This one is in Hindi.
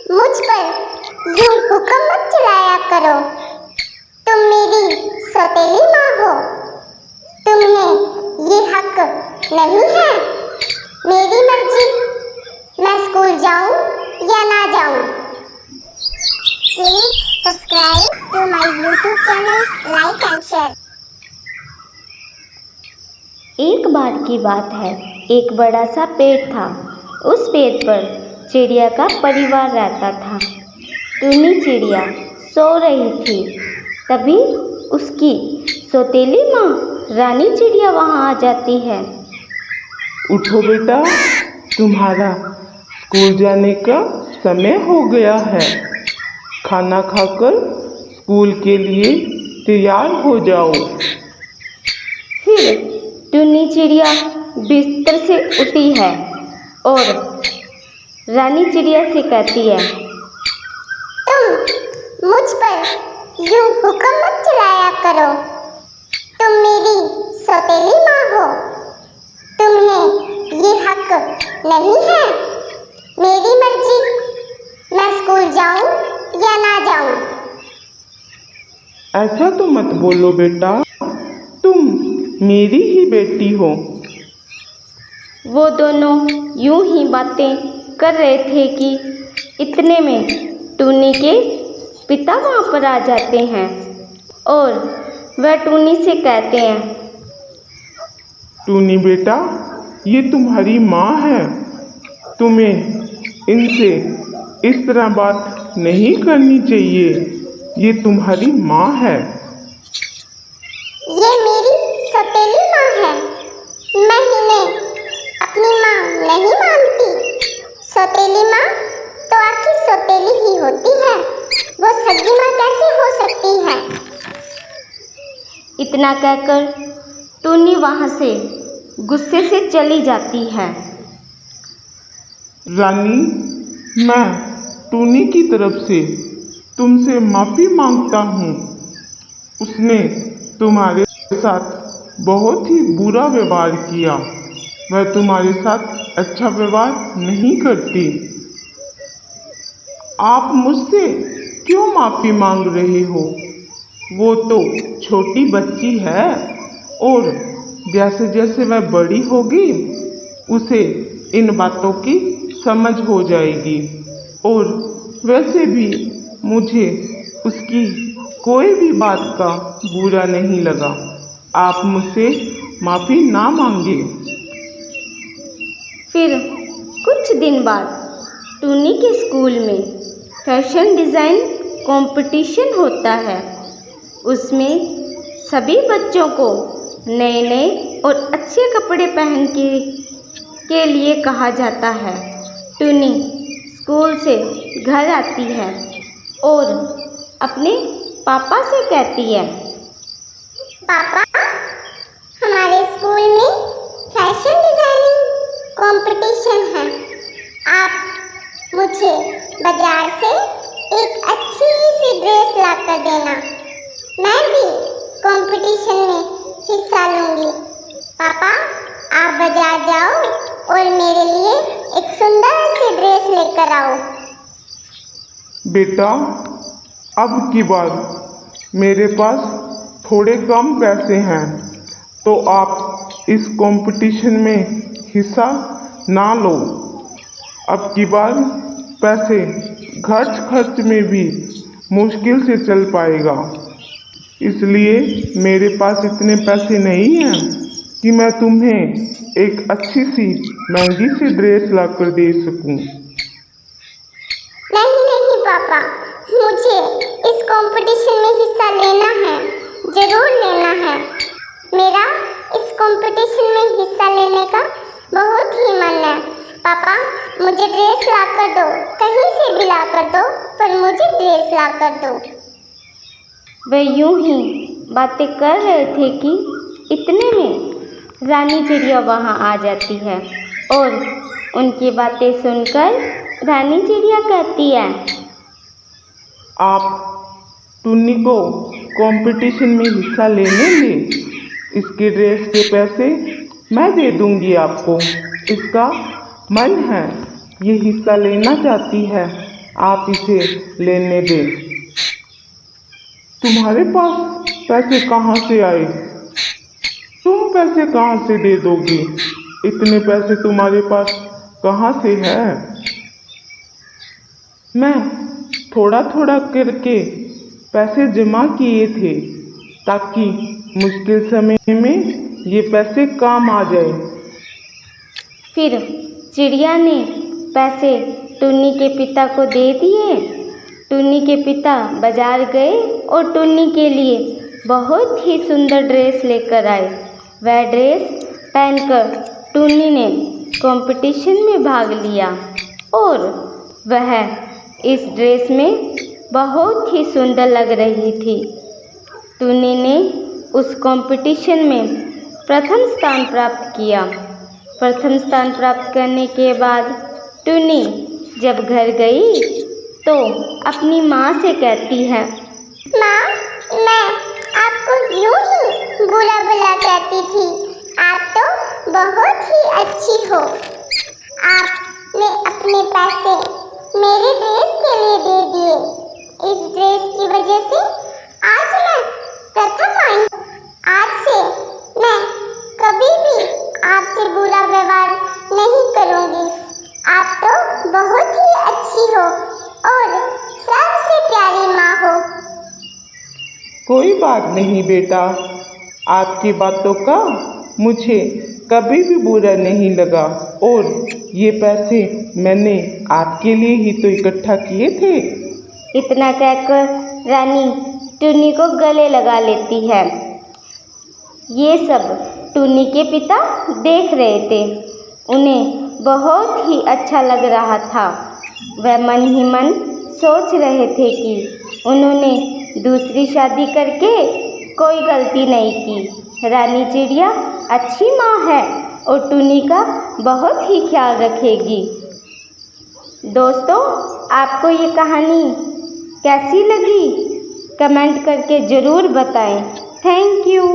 मुझ पर यूं हुक्म मत चलाया करो। तुम मेरी सौतेली माँ हो, तुम्हें ये हक नहीं है। मेरी मर्जी, मैं स्कूल जाऊं या ना जाऊं। Please subscribe to my YouTube channel, like and share. एक बार की बात है, एक बड़ा सा पेड़ था। उस पेड़ पर चिड़िया का परिवार रहता था। टूनी चिड़िया सो रही थी। तभी उसकी सौतेली माँ रानी चिड़िया वहाँ आ जाती है। उठो बेटा, तुम्हारा स्कूल जाने का समय हो गया है। खाना खाकर स्कूल के लिए तैयार हो जाओ। फिर टूनी चिड़िया बिस्तर से उठी है और रानी चिड़िया से कहती है, तुम मुझ पर यूं हुक्म मत चलाया करो। तुम मेरी सौतेली माँ हो, तुम्हें ये हक नहीं है। मेरी मर्जी, मैं स्कूल जाऊं या ना जाऊं। ऐसा तो मत बोलो बेटा, तुम मेरी ही बेटी हो। वो दोनों यूं ही बातें कर रहे थे कि इतने में टूनी के पिता वहाँ पर आ जाते हैं और वह टूनी से कहते हैं, टूनी बेटा, ये तुम्हारी माँ है। तुम्हें इनसे इस तरह बात नहीं करनी चाहिए। ये तुम्हारी माँ है। ये मेरी सौतेली माँ है। मैं इन्हें अपनी माँ नहीं मानती। सौतेली माँ तो आखिर सौतेली ही होती है, वो सगी माँ कैसे हो सकती है। इतना कहकर टूनी वहाँ से गुस्से से चली जाती है। रानी, मैं टूनी की तरफ से तुमसे माफ़ी मांगता हूँ। उसने तुम्हारे साथ बहुत ही बुरा व्यवहार किया। वह तुम्हारे साथ अच्छा व्यवहार नहीं करती। आप मुझसे क्यों माफ़ी मांग रहे हो? वो तो छोटी बच्ची है और जैसे जैसे वह बड़ी होगी उसे इन बातों की समझ हो जाएगी। और वैसे भी मुझे उसकी कोई भी बात का बुरा नहीं लगा। आप मुझसे माफ़ी ना मांगे। फिर कुछ दिन बाद टूनी के स्कूल में फैशन डिज़ाइन कंपटीशन होता है। उसमें सभी बच्चों को नए नए और अच्छे कपड़े पहन के लिए कहा जाता है। टूनी स्कूल से घर आती है और अपने पापा से कहती है, पापा, हमारे स्कूल में फैशन डिजाइनिंग कंपटीशन है। आप मुझे बाजार से एक अच्छी सी ड्रेस ला कर देना। मैं भी कंपटीशन में हिस्सा लूंगी। पापा, आप बाजार जाओ और मेरे लिए एक सुंदर सी ड्रेस लेकर आओ। बेटा, अब की बार मेरे पास थोड़े कम पैसे हैं, तो आप इस कंपटीशन में हिस्सा ना लो। अब की बार पैसे खर्च में भी मुश्किल से चल पाएगा। इसलिए मेरे पास इतने पैसे नहीं हैं कि मैं तुम्हें एक अच्छी सी महंगी सी ड्रेस ला कर दे सकूं। नहीं नहीं पापा, मुझे इस कंपटीशन में हिस्सा लेना है, जरूर लेना है। मेरा इस कंपटीशन में हिस्सा लेने का बहुत ही मन है। पापा, मुझे ड्रेस ला कर दो, कहीं से भी ला कर दो, पर मुझे ड्रेस ला कर दो। वे यूं ही बातें कर रहे थे कि इतने में रानी चिड़िया वहाँ आ जाती है और उनकी बातें सुनकर रानी चिड़िया कहती है, आप टुन्नी को कंपटीशन में हिस्सा लेने दें। इसके ड्रेस के पैसे मैं दे दूंगी आपको। इसका मन है, ये हिस्सा लेना चाहती है। आप इसे लेने दें। तुम्हारे पास पैसे कहाँ से आए? तुम पैसे कहाँ से दे दोगी? इतने पैसे तुम्हारे पास कहाँ से है? मैं थोड़ा थोड़ा करके पैसे जमा किए थे ताकि मुश्किल समय में ये पैसे काम आ जाए। फिर चिड़िया ने पैसे टुन्नी के पिता को दे दिए। टुन्नी के पिता बाजार गए और टुन्नी के लिए बहुत ही सुंदर ड्रेस लेकर आए। वह ड्रेस पहनकर टुन्नी ने कंपटीशन में भाग लिया और वह इस ड्रेस में बहुत ही सुंदर लग रही थी। टुन्नी ने उस कंपटीशन में प्रथम स्थान प्राप्त किया। प्रथम स्थान प्राप्त करने के बाद टुन्नी जब घर गई तो अपनी माँ से कहती है, माँ, मैं आपको यूं ही बुला बुला कहती थी, आप तो बहुत ही अच्छी हो। आपने अपने पैसे मेरे ड्रेस के लिए दे दिए। इस ड्रेस की वजह से आज मैं प्रथम आई। आज से मैं कभी भी आपसे बुरा व्यवहार नहीं करूँगी। आप तो बहुत ही अच्छी हो और सबसे प्यारी माँ हो। कोई बात नहीं बेटा, आपकी बातों का मुझे कभी भी बुरा नहीं लगा और ये पैसे मैंने आपके लिए ही तो इकट्ठा किए थे। इतना कहकर रानी टुन्नी को गले लगा लेती है। ये सब टुन्नी के पिता देख रहे थे। उन्हें बहुत ही अच्छा लग रहा था। वह मन ही मन सोच रहे थे कि उन्होंने दूसरी शादी करके कोई गलती नहीं की। रानी चिड़िया अच्छी माँ है और टुन्नी का बहुत ही ख्याल रखेगी। दोस्तों, आपको ये कहानी कैसी लगी? कमेंट करके ज़रूर बताएं। Thank you.